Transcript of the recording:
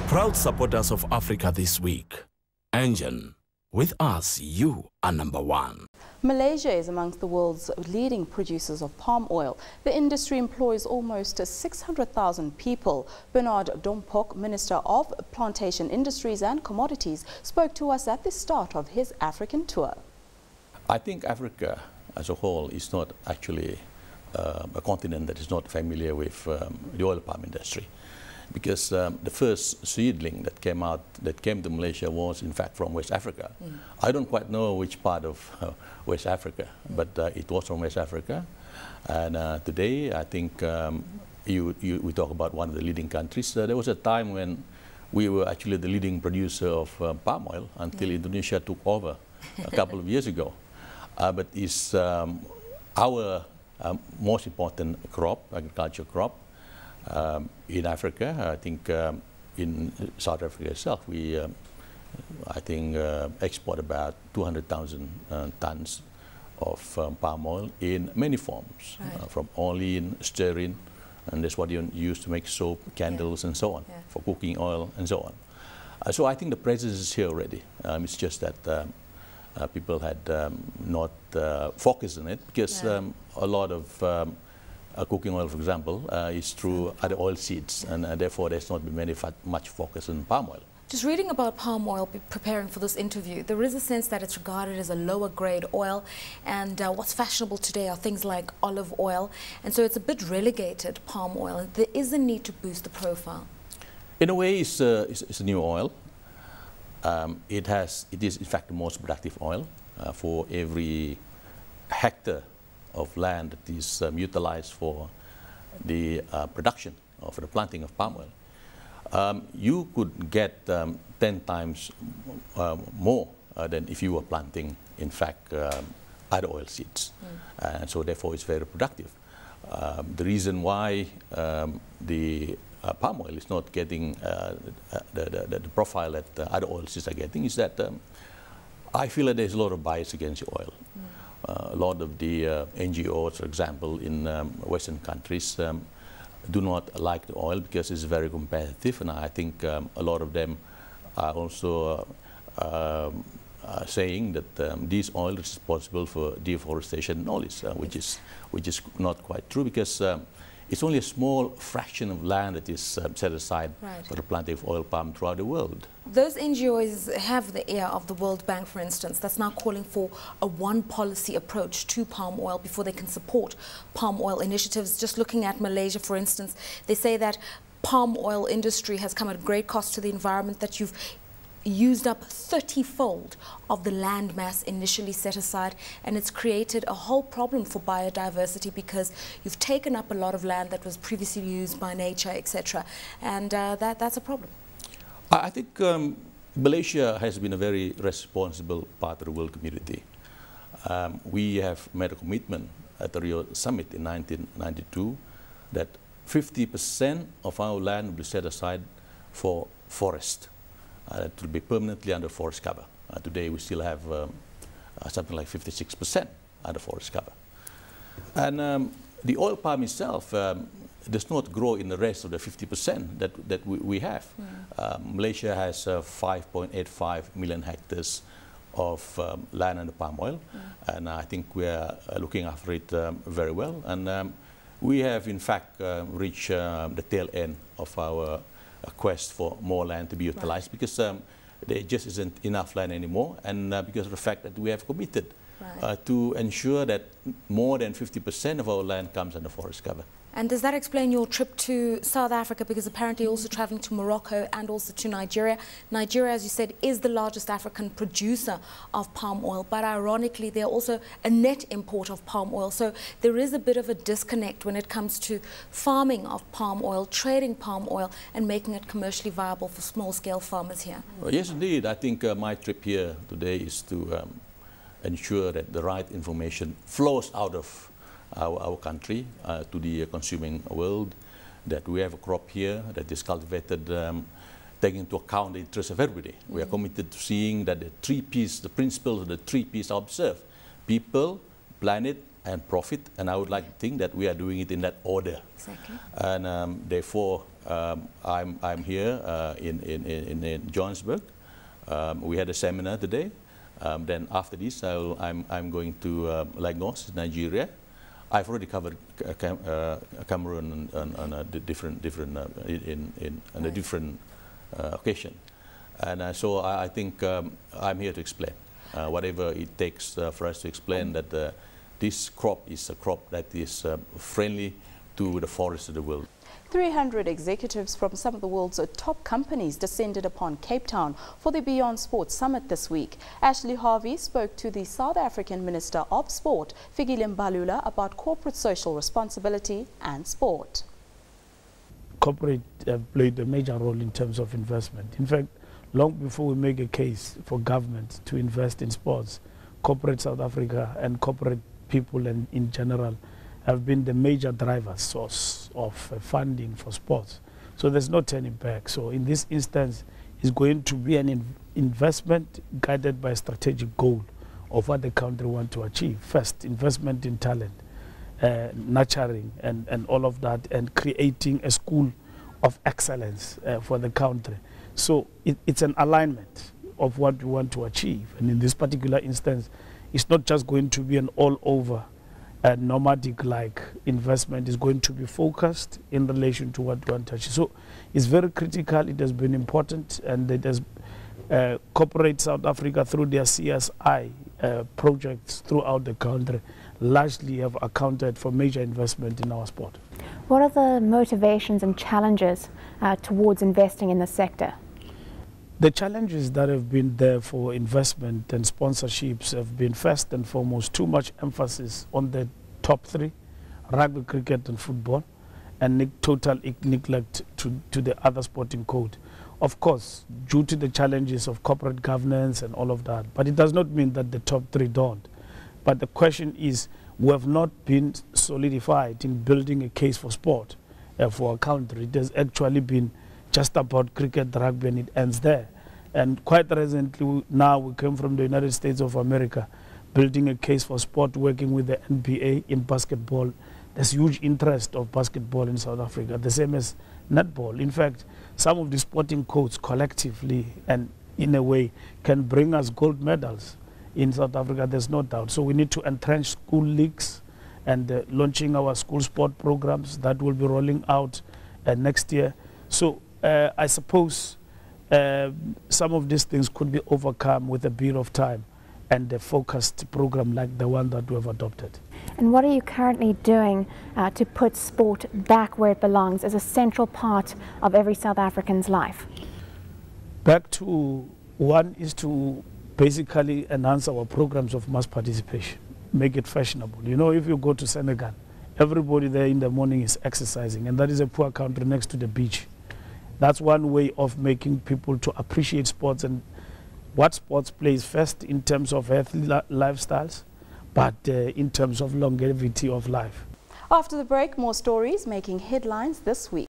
Proud supporters of Africa this week. Engen, with us, you are number one. Malaysia is amongst the world's leading producers of palm oil. The industry employs almost 600,000 people. Bernard Dompok, Minister of Plantation Industries and Commodities, spoke to us at the start of his African tour. I think Africa as a whole is not actually a continent that is not familiar with the oil palm industry. Because the first seedling that came to Malaysia was in fact from West Africa. I don't quite know which part of West Africa, but it was from West Africa. And today, I think we talk about one of the leading countries. There was a time when we were actually the leading producer of palm oil until Indonesia took over a couple of years ago. But it's our most important crop, agriculture crop. In Africa, I think in South Africa itself, we I think export about 200,000 tons of palm oil in many forms, from olein, stearin, and that's what you use to make soap, candles, and so on, for cooking oil, and so on. So I think the presence is here already. It's just that people had not focused on it because a lot of cooking oil, for example, is through other oil seeds, and therefore there's not been much focus on palm oil. Just reading about palm oil, preparing for this interview, there is a sense that it's regarded as a lower grade oil, and what's fashionable today are things like olive oil, and so it's a bit relegated, palm oil, and there is a need to boost the profile. In a way, it's a new oil. It is in fact the most productive oil. For every hectare of land that is utilized for the production or for the planting of palm oil, you could get 10 times more than if you were planting, in fact, other oil seeds. And so therefore it's very productive. The reason why the palm oil is not getting the profile that other oil seeds are getting is that I feel that there's a lot of bias against the oil. A lot of the NGOs, for example, in Western countries do not like the oil because it's very competitive, and I think a lot of them are also saying that this oil is responsible for deforestation knowledge, which is not quite true because it's only a small fraction of land that is set aside for the planting of oil palm throughout the world. Those NGOs have the ear of the World Bank, for instance, that's now calling for a one policy approach to palm oil before they can support palm oil initiatives. Just looking at Malaysia, for instance, they say that palm oil industry has come at great cost to the environment, that you've used up 30-fold of the land mass initially set aside, and it's created a whole problem for biodiversity because you've taken up a lot of land that was previously used by nature, etc., and that's a problem. I think Malaysia has been a very responsible part of the world community. We have made a commitment at the Rio Summit in 1992 that 50% of our land will be set aside for forest. To be permanently under forest cover. Today we still have something like 56% under forest cover. And the oil palm itself does not grow in the rest of the 50% that we have. Malaysia has 5.85 million hectares of land under palm oil, and I think we are looking after it very well. And we have in fact reached the tail end of our a quest for more land to be utilized because there just isn't enough land anymore, and because of the fact that we have committed to ensure that more than 50% of our land comes under forest cover. And does that explain your trip to South Africa? Because apparently you're also traveling to Morocco and also to Nigeria. Nigeria, as you said, is the largest African producer of palm oil, but ironically they're also a net import of palm oil. So there is a bit of a disconnect when it comes to farming of palm oil, trading palm oil, and making it commercially viable for small-scale farmers here. Well, yes, indeed. I think my trip here today is to ensure that the right information flows out of our country to the consuming world, that we have a crop here that is cultivated taking into account the interests of everybody. We are committed to seeing that the principles of the 3 Ps are observed: people, planet, and profit, and I would like to think that we are doing it in that order. Exactly. And therefore, I'm here in Johannesburg. We had a seminar today. Then after this, I'm going to Lagos, Nigeria. I've already covered Cameroon on a different occasion, and so I think I'm here to explain whatever it takes for us to explain that this crop is a crop that is friendly to the forests of the world. 300 executives from some of the world's top companies descended upon Cape Town for the Beyond Sport Summit this week. Ashley Harvey spoke to the South African Minister of Sport, Fikile Mbalula, about corporate social responsibility and sport. Corporate have played a major role in terms of investment. In fact, long before we make a case for government to invest in sports, corporate South Africa and corporate people and in general have been the major driver source of funding for sports. So there's no turning back. So in this instance, it's going to be an investment guided by a strategic goal of what the country wants to achieve. First, investment in talent, nurturing and all of that, and creating a school of excellence for the country. So it's an alignment of what we want to achieve. And in this particular instance, it's not just going to be an all-over nomadic-like investment. Is going to be focused in relation to what we want to achieve. So it's very critical. It has been important, and it has corporate South Africa through their CSI projects throughout the country largely have accounted for major investment in our sport. What are the motivations and challenges towards investing in the sector? The challenges that have been there for investment and sponsorships have been, first and foremost, too much emphasis on the top three, rugby, cricket and football, and total neglect to the other sporting code. Of course, due to the challenges of corporate governance and all of that, but it does not mean that the top three don't. But the question is, we have not been solidified in building a case for sport for our country. It has actually been just about cricket, rugby, and it ends there. And quite recently, now we came from the United States of America, building a case for sport, working with the NBA in basketball. There's huge interest of basketball in South Africa, the same as netball. In fact, some of the sporting codes collectively and in a way can bring us gold medals in South Africa, there's no doubt. So we need to entrench school leagues and launching our school sport programs that will be rolling out next year. So I suppose some of these things could be overcome with a bit of time and a focused program like the one that we have adopted. And what are you currently doing to put sport back where it belongs as a central part of every South African's life? Back to one is to basically enhance our programs of mass participation, make it fashionable. You know, if you go to Senegal, everybody there in the morning is exercising, and that is a poor country next to the beach. That's one way of making people to appreciate sports and what sports plays first in terms of healthy lifestyles, but in terms of longevity of life. After the break, more stories making headlines this week.